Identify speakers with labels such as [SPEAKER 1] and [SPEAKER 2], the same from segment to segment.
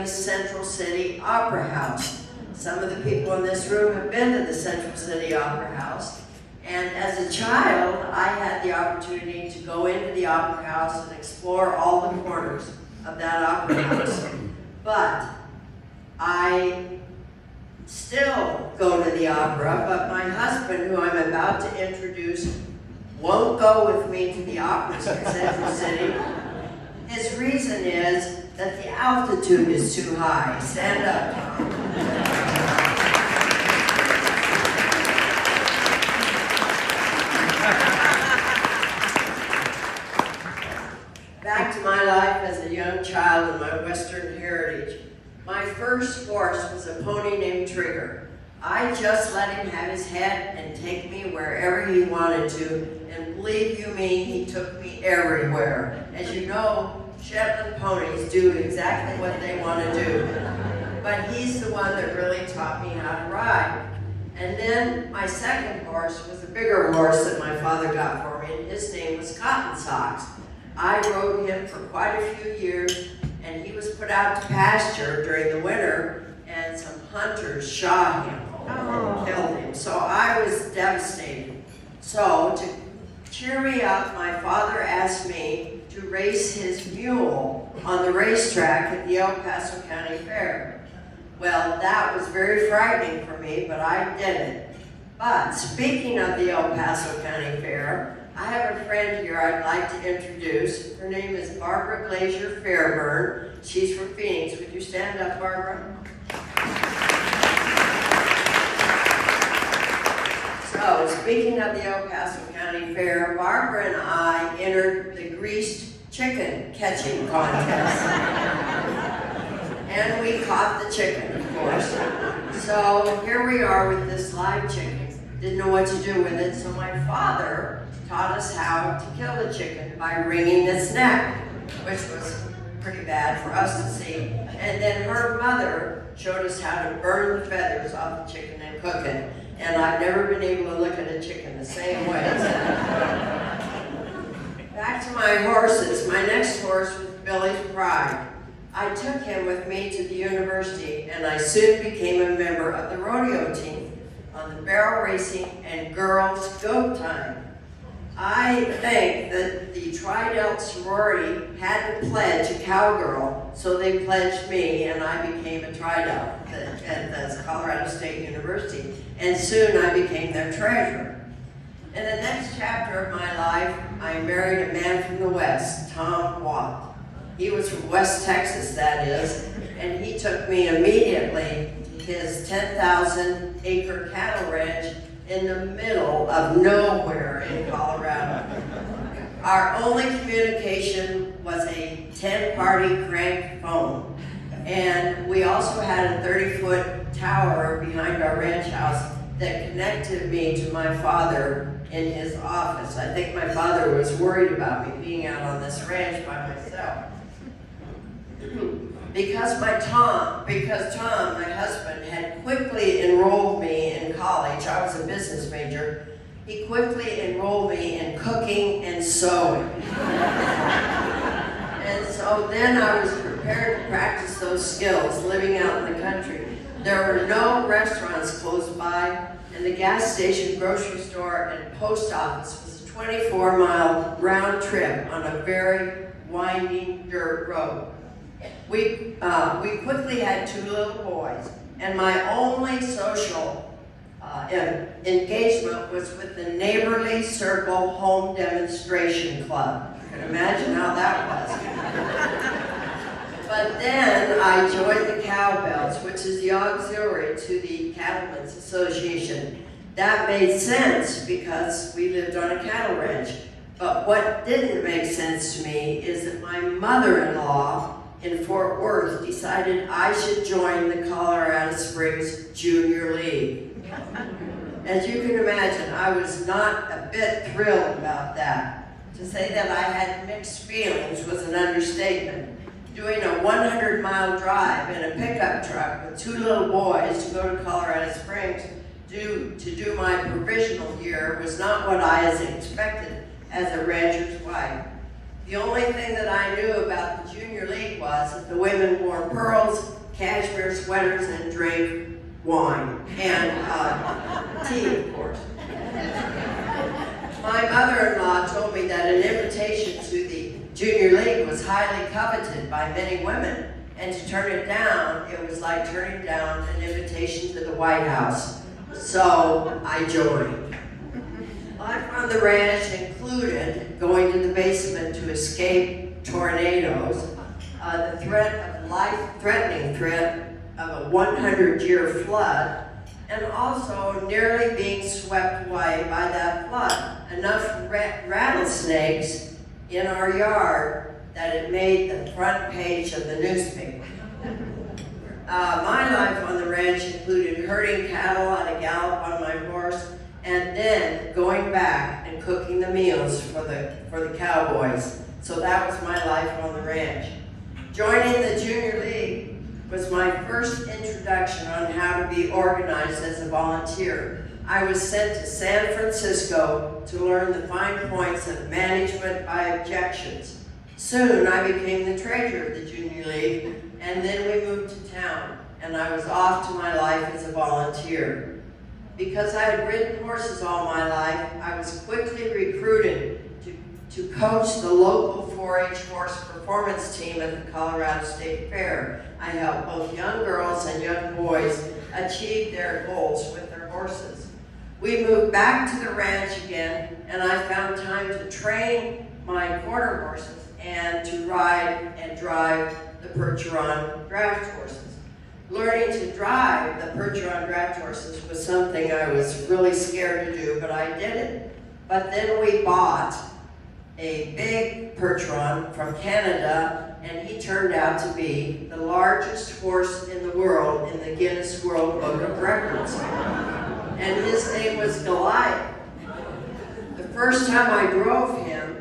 [SPEAKER 1] Central City Opera House. Some of the people in this room have been to the Central City Opera House. And as a child, I had the opportunity to go into the Opera House and explore all the corners of that Opera House. But I still go to the opera, but my husband, who I'm about to introduce, won't go with me to the operas in Central City. His reason is that the altitude is too high. Stand up, Tom. Back to my life as a young child and my Western heritage. My first horse was a pony named Trigger. I just let him have his head and take me wherever he wanted to, and believe you me, he took me everywhere. As you know, Shetland ponies do exactly what they want to do, but he's the one that really taught me how to ride. And then my second horse was a bigger horse that my father got for me, and his name was Cotton Socks. I rode him for quite a few years, and he was put out to pasture during the winter, and some hunters shot him and killed him. So I was devastated. So to cheer me up, my father asked me to race his mule on the racetrack at the El Paso County Fair. Well, that was very frightening for me, but I did it. But speaking of the El Paso County Fair, I have a friend here I'd like to introduce. Her name is Barbara Glazier Fairburn. She's from Phoenix. Would you stand up, Barbara? So, speaking of the El Paso County Fair, Barbara and I entered the greased chicken catching contest. And we caught the chicken, of course. So here we are with this live chicken. Didn't know what to do with it, so my father taught us how to kill the chicken by wringing its neck, which was pretty bad for us to see. And then her mother showed us how to burn the feathers off the chicken and cook it. And I've never been able to look at a chicken the same way. Back to my horses. My next horse was Billy's Pride. I took him with me to the university, and I soon became a member of the rodeo team on the barrel racing and girls' goat time. I think that the Tri-Delt sorority had to pledge a cowgirl, so they pledged me, and I became a Tri-Delt at the Colorado State University, and soon I became their treasurer. In the next chapter of my life, I married a man from the West, Tom Watt. He was from West Texas, that is, and he took me immediately to his 10,000-acre cattle ranch in the middle of nowhere in Colorado. Our only communication was a 10-party crank phone. And we also had a 30-foot tower behind our ranch house that connected me to my father in his office. I think my father was worried about me being out on this ranch by myself. Because Tom, my husband, had quickly enrolled me in college, I was a business major, he quickly enrolled me in cooking and sewing. And so then I was prepared to practice those skills living out in the country. There were no restaurants close by, and the gas station, grocery store, and post office was a 24-mile round trip on a very winding dirt road. We quickly had two little boys, and my only social engagement was with the Neighborly Circle Home Demonstration Club. You can imagine how that was. But then I joined the Cowbells, which is the auxiliary to the Cattlemen's Association. That made sense because we lived on a cattle ranch. But what didn't make sense to me is that my mother-in-law in Fort Worth decided I should join the Colorado Springs Junior League. As you can imagine, I was not a bit thrilled about that. To say that I had mixed feelings was an understatement. Doing a 100-mile drive in a pickup truck with two little boys to go to Colorado Springs to do my provisional year was not what I had expected as a rancher's wife. The only thing that I knew about the Junior League was that the women wore pearls, cashmere sweaters, and drank wine, and tea, of course. My mother-in-law told me that an invitation to the Junior League was highly coveted by many women, and to turn it down, it was like turning down an invitation to the White House. So I joined. Life on the ranch included going to the basement to escape tornadoes, the life-threatening threat of a 100-year flood, and also nearly being swept away by that flood. Enough rattlesnakes in our yard that it made the front page of the newspaper. My life on the ranch included herding cattle at a gallop on my horse, and then going back and cooking the meals for the cowboys. So that was my life on the ranch. Joining the Junior League was my first introduction on how to be organized as a volunteer. I was sent to San Francisco to learn the fine points of management by objections. Soon I became the treasurer of the Junior League, and then we moved to town, and I was off to my life as a volunteer. Because I had ridden horses all my life, I was quickly recruited to coach the local 4-H horse performance team at the Colorado State Fair. I helped both young girls and young boys achieve their goals with their horses. We moved back to the ranch again, and I found time to train my quarter horses and to ride and drive the Percheron draft horses. Learning to drive the Percheron draft horses was something I was really scared to do, but I did it. But then we bought a big Percheron from Canada, and he turned out to be the largest horse in the world in the Guinness World Book of Records. And his name was Goliath. The first time I drove him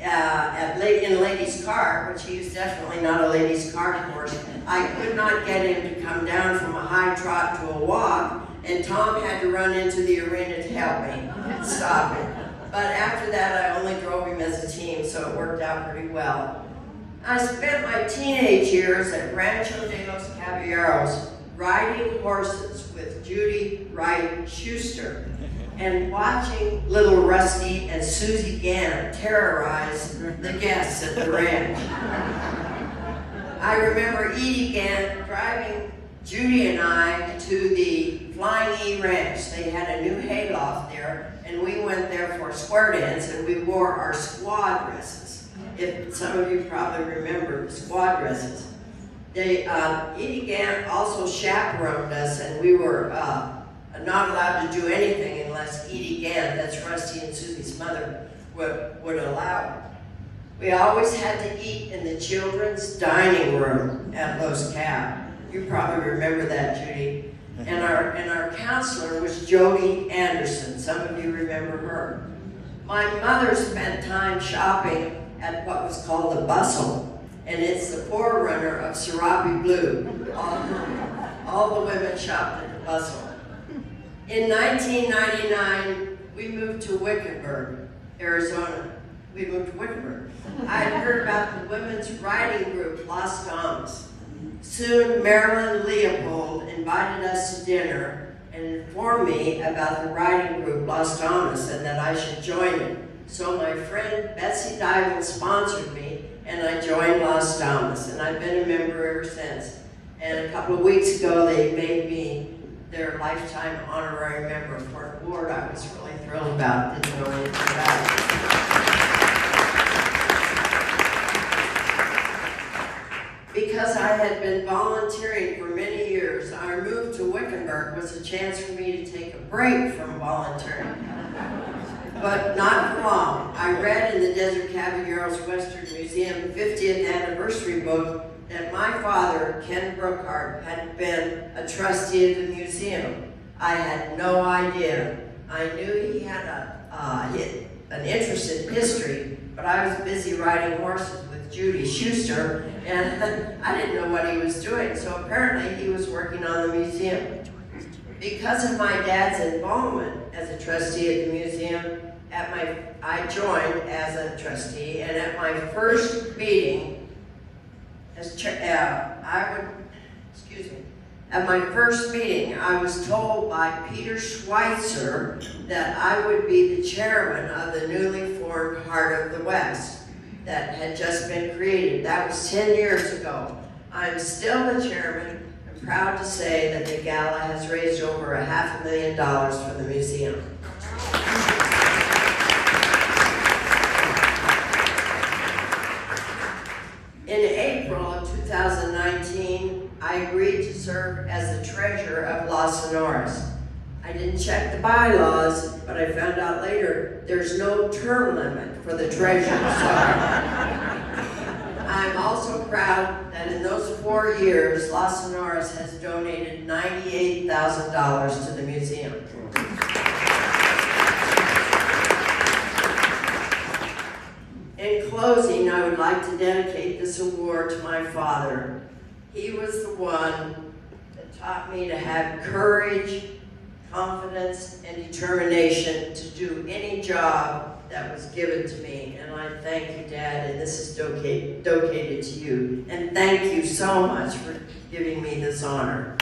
[SPEAKER 1] in a lady's car, which he was definitely not a lady's car horse, I could not get him to come down from a high trot to a walk, and Tom had to run into the arena to help me stop him. But after that, I only drove him as a team, so it worked out pretty well. I spent my teenage years at Rancho de los Caballeros riding horses with Judy Wright Schuster and watching little Rusty and Susie Gann terrorize the guests at the ranch. I remember Edie Gann driving Judy and I to the Flying E Ranch. They had a new hayloft there, and we went there for square dance, and we wore our squad dresses. If some of you probably remember the squad dresses. Edie Gann also chaperoned us, and we were not allowed to do anything unless Edie Gann, that's Rusty and Susie's mother, would allow it. We always had to eat in the children's dining room at Los Cab. You probably remember that, Judy. And our counselor was Jody Anderson. Some of you remember her. My mother spent time shopping at what was called the Bustle, and it's the forerunner of Serape Blue. All the women shopped at the Bustle. In 1999, we moved to Wickenburg, Arizona. We moved to Wickenburg. I had heard about the women's riding group, Las Damas. Soon, Marilyn Leopold invited us to dinner and informed me about the riding group Las Damas and that I should join it. So my friend Betsy Dival sponsored me, and I joined Las Damas, and I've been a member ever since. And a couple of weeks ago, they made me their lifetime honorary member for an award I was really thrilled about. Didn't know anything about it. Because I had been volunteering for many years, our move to Wickenburg was a chance for me to take a break from volunteering. But not for long. I read in the Desert Caballeros Western Museum 50th anniversary book that my father, Ken Brookhart, had been a trustee of the museum. I had no idea. I knew he had an interest in history, but I was busy riding horses with Judy Schuster, and I didn't know what he was doing, so apparently he was working on the museum. Because of my dad's involvement as a trustee at the museum, I joined as a trustee, and at my first meeting, at my first meeting, I was told by Peter Schweitzer that I would be the chairman of the newly formed Heart of the West that had just been created. That was 10 years ago. I'm still the chairman. I'm proud to say that the gala has raised over $500,000 for the museum. In April of 2019, I agreed to serve as the treasurer of Las Sonoras. I didn't check the bylaws, but I found out later there's no term limit for the treasurer. I'm also proud that in those 4 years, Las Sonoras has donated $98,000 to the museum. In closing, I would like to dedicate this award to my father. He was the one that taught me to have courage, confidence, and determination to do any job that was given to me. And I thank you, Dad, and this is dedicated to you. And thank you so much for giving me this honor.